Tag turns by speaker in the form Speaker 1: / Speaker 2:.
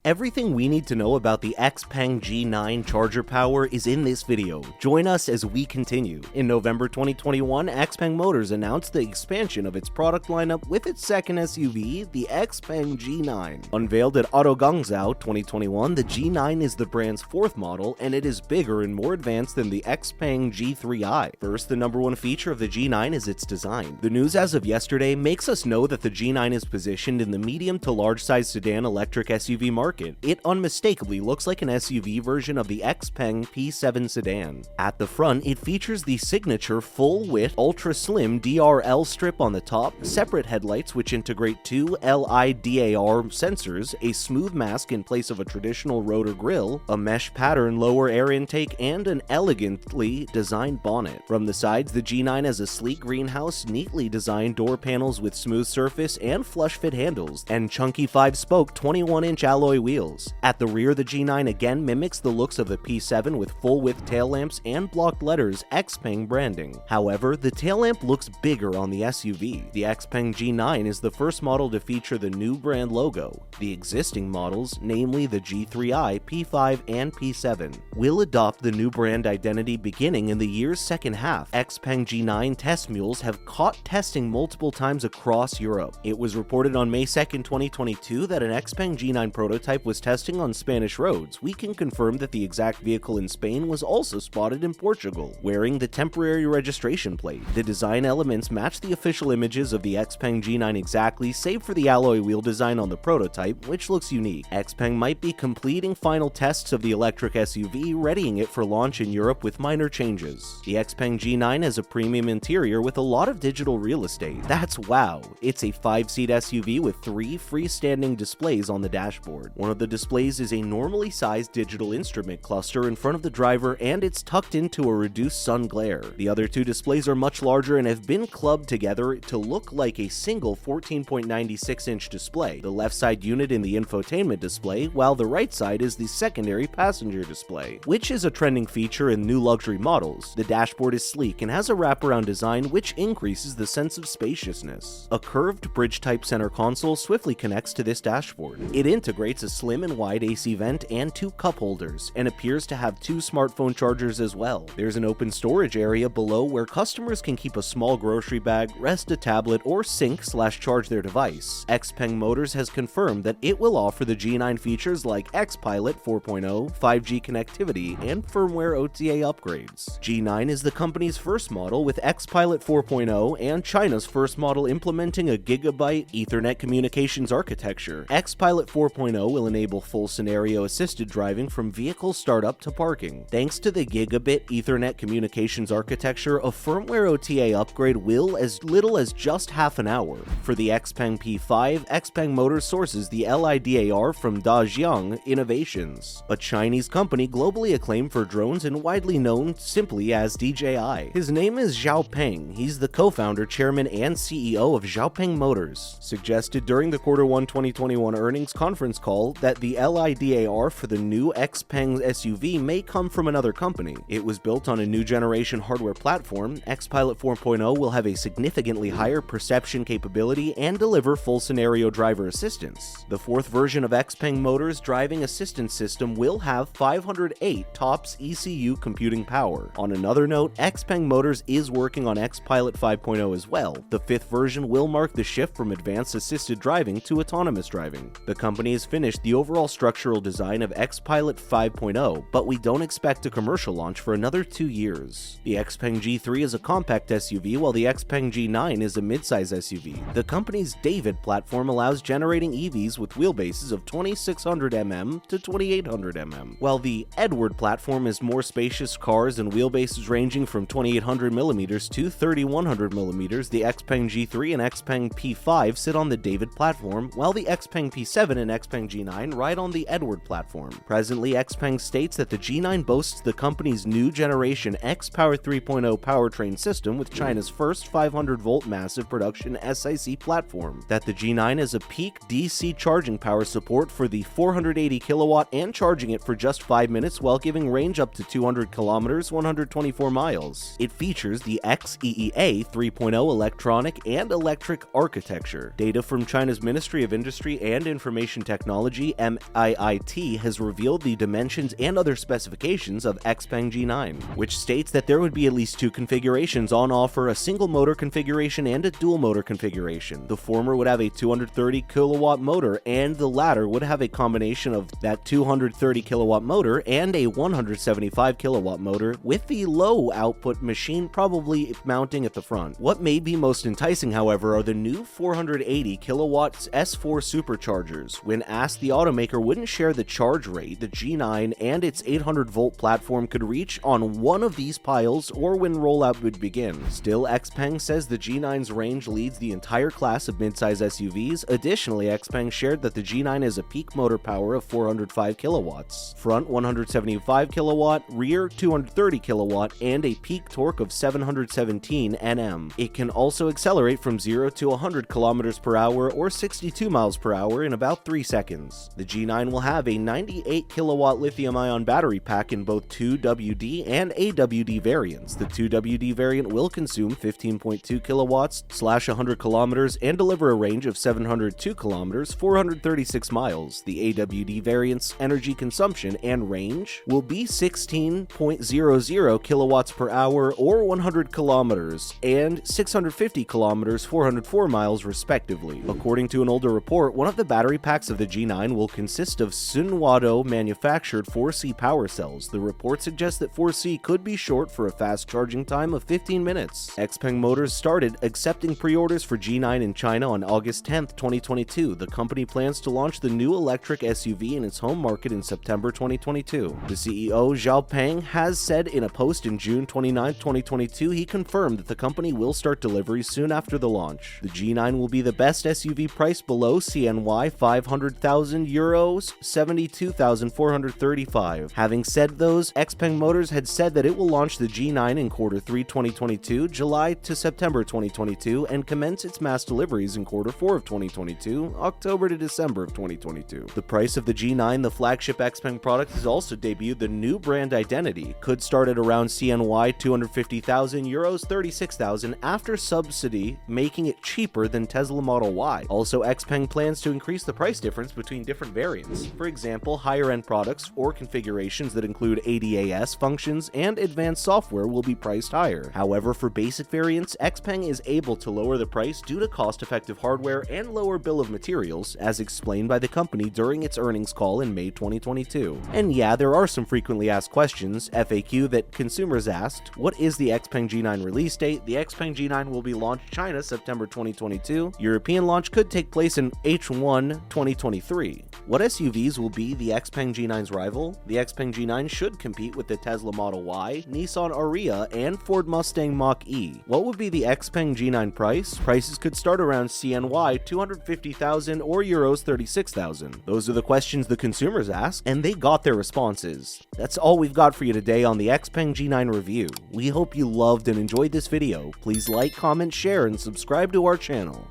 Speaker 1: Everything we need to know about the Xpeng G9 charger power is in this video. Join us as we continue. In November 2021, Xpeng Motors announced the expansion of its product lineup with its second SUV, the Xpeng G9. Unveiled at Auto Guangzhou 2021, the G9 is the brand's fourth model, and it is bigger and more advanced than the Xpeng G3i. First, the number one feature of the G9 is its design. The news as of yesterday makes us know that the G9 is positioned in the medium to large size sedan electric SUV market. It unmistakably looks like an SUV version of the Xpeng P7 sedan. At the front, it features the signature full-width, ultra-slim DRL strip on the top, separate headlights which integrate two LiDAR sensors, a smooth mask in place of a traditional rotor grille, a mesh pattern lower air intake, and an elegantly designed bonnet. From the sides, the G9 has a sleek greenhouse, neatly designed door panels with smooth surface and flush-fit handles, and chunky 5-spoke 21-inch alloy wheels. At the rear, the G9 again mimics the looks of the P7 with full-width tail lamps and blocked letters Xpeng branding. However, the tail lamp looks bigger on the SUV. The Xpeng G9 is the first model to feature the new brand logo. The existing models, namely the G3i, P5, and P7, will adopt the new brand identity beginning in the year's second half. Xpeng G9 test mules have caught testing multiple times across Europe. It was reported on May 2nd, 2022 that an Xpeng G9 prototype was testing on Spanish roads. We can confirm that the exact vehicle in Spain was also spotted in Portugal, wearing the temporary registration plate. The design elements match the official images of the Xpeng G9 exactly, save for the alloy wheel design on the prototype, which looks unique. Xpeng might be completing final tests of the electric SUV, readying it for launch in Europe with minor changes. The Xpeng G9 has a premium interior with a lot of digital real estate. That's wow! It's a 5-seat SUV with 3 freestanding displays on the dashboard. One of the displays is a normally sized digital instrument cluster in front of the driver, and it's tucked into a reduced sun glare. The other 2 displays are much larger and have been clubbed together to look like a single 14.96-inch display. The left side unit in the infotainment display, while the right side is the secondary passenger display, which is a trending feature in new luxury models. The dashboard is sleek and has a wraparound design which increases the sense of spaciousness. A curved bridge-type center console swiftly connects to this dashboard. It integrates a slim and wide AC vent and 2 cup holders, and appears to have 2 smartphone chargers as well. There's an open storage area below where customers can keep a small grocery bag, rest a tablet, or sync/charge their device. Xpeng Motors has confirmed that it will offer the G9 features like Xpilot 4.0, 5G connectivity, and firmware OTA upgrades. G9 is the company's first model with Xpilot 4.0 and China's first model implementing a gigabit Ethernet communications architecture. Xpilot 4.0 will enable full scenario assisted driving from vehicle startup to parking. Thanks to the gigabit Ethernet communications architecture, a firmware OTA upgrade will as little as just half an hour. For the Xpeng P5, Xpeng Motors sources the LiDAR from Dajiang Innovations, a Chinese company globally acclaimed for drones and widely known simply as DJI. His name is Xpeng. He's the co-founder, chairman, and CEO of Xpeng Motors. Suggested during the Q1 2021 earnings conference call that the LiDAR for the new Xpeng SUV may come from another company. It was built on a new generation hardware platform. Xpilot 4.0 will have a significantly higher perception capability and deliver full scenario driver assistance. The 4th version of Xpeng Motors' driving assistance system will have 508 TOPS ECU computing power. On another note, Xpeng Motors is working on Xpilot 5.0 as well. The 5th version will mark the shift from advanced assisted driving to autonomous driving. The company has finished the overall structural design of Xpilot 5.0, but we don't expect a commercial launch for another 2 years. The Xpeng G3 is a compact SUV, while the Xpeng G9 is a midsize SUV. The company's David platform allows generating EVs with wheelbases of 2600 mm to 2800 mm, while the Edward platform is more spacious cars and wheelbases ranging from 2800 mm to 3100 mm. The Xpeng G3 and Xpeng P5 sit on the David platform, while the Xpeng P7 and Xpeng G9 ride on the Edward platform. Presently, Xpeng states that the G9 boasts the company's new generation X-Power 3.0 powertrain system with China's first 500-volt massive production SiC platform, that the G9 has a peak DC charging power support for the 480 kilowatt and charging it for just 5 minutes while giving range up to 200 kilometers, 124 miles. It features the XEEA 3.0 electronic and electric architecture. Data from China's Ministry of Industry and Information Technology Technology (MIIT) has revealed the dimensions and other specifications of Xpeng G9, which states that there would be at least two configurations on offer: a single motor configuration and a dual motor configuration. The former would have a 230 kilowatt motor, and the latter would have a combination of that 230 kilowatt motor and a 175 kilowatt motor, with the low output machine probably mounting at the front. What may be most enticing, however, are the new 480 kilowatts S4 superchargers. When asked, the automaker wouldn't share the charge rate the G9 and its 800 volt platform could reach on one of these piles or when rollout would begin. Still, Xpeng says the G9's range leads the entire class of midsize SUVs. Additionally, Xpeng shared that the G9 has a peak motor power of 405 kilowatts, front 175 kilowatt, rear 230 kilowatt, and a peak torque of 717 Nm. It can also accelerate from 0 to 100 kilometers per hour or 62 miles per hour in about 3 seconds. The G9 will have a 98 kilowatt lithium-ion battery pack in both 2WD and AWD variants. The 2WD variant will consume 15.2 kilowatts / 100 kilometers and deliver a range of 702 kilometers, 436 miles. The AWD variant's energy consumption and range will be 16.00 kilowatts per hour or 100 kilometers and 650 kilometers, 404 miles respectively. According to an older report, one of the battery packs of the G9 will consist of Sunwado manufactured 4C power cells. The report suggests that 4C could be short for a fast charging time of 15 minutes. Xpeng Motors started accepting pre-orders for G9 in China on August 10th, 2022. The company plans to launch the new electric SUV in its home market in September 2022. The CEO, Xpeng, has said in a post in June 29, 2022, he confirmed that the company will start deliveries soon after the launch. The G9 will be the best SUV priced below CNY 500,000 euros, 72,435. Having said those, Xpeng Motors had said that it will launch the G9 in Q3 2022, July to September 2022, and commence its mass deliveries in Q4 of 2022, October to December of 2022. The price of the G9, the flagship Xpeng product, has also debuted the new brand identity. Could start at around CNY 250,000 euros, 36,000 after subsidy, making it cheaper than Tesla Model Y. Also, Xpeng plans to increase the price difference between different variants. For example, higher-end products or configurations that include ADAS functions and advanced software will be priced higher. However, for basic variants, Xpeng is able to lower the price due to cost-effective hardware and lower bill of materials, as explained by the company during its earnings call in May 2022. And yeah, there are some frequently asked questions, FAQ, that consumers asked. What is the Xpeng G9 release date? The Xpeng G9 will be launched China September 2022. European launch could take place in H1 2023. What SUVs will be the Xpeng G9's rival? The Xpeng G9 should compete with the Tesla Model Y, Nissan Ariya, and Ford Mustang Mach-E. What would be the Xpeng G9 price? Prices could start around CNY 250,000 or euros 36,000. Those are the questions the consumers asked, and they got their responses. That's all we've got for you today on the Xpeng G9 review. We hope you loved and enjoyed this video. Please like, comment, share, and subscribe to our channel.